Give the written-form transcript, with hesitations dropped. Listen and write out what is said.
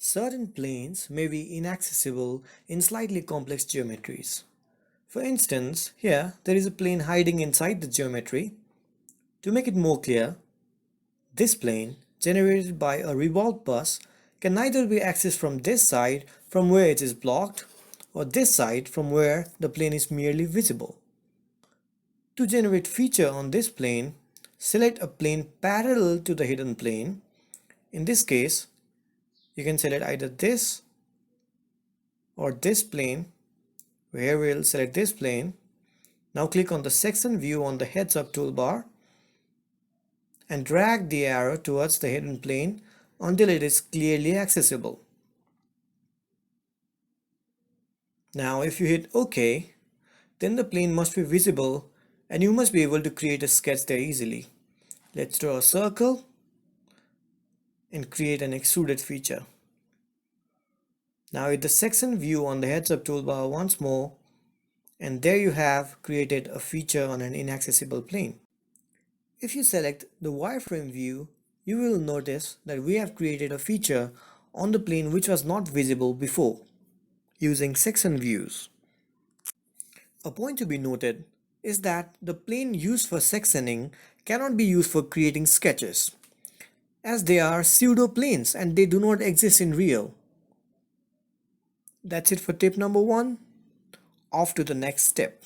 Certain planes may be inaccessible in slightly complex geometries. For instance, here there is a plane hiding inside the geometry. To make it more clear, this plane, generated by a revolved bus, can neither be accessed from this side from where it is blocked, or this side from where the plane is merely visible. To generate feature on this plane, select a plane parallel to the hidden plane. In this case, you can select either this or this plane. Here we'll select this plane. Now click on the section view on the heads up toolbar and drag the arrow towards the hidden plane until it is clearly accessible. Now if you hit OK, then the plane must be visible and you must be able to create a sketch there easily. Let's draw a circle and create an extruded feature. Now hit the section view on the heads up toolbar once more, and there you have created a feature on an inaccessible plane. If you select the wireframe view, you will notice that we have created a feature on the plane which was not visible before, using section views. A point to be noted is that the plane used for sectioning cannot be used for creating sketches, as they are pseudo-planes and they do not exist in real. That's it for tip number 1. Off to the next step.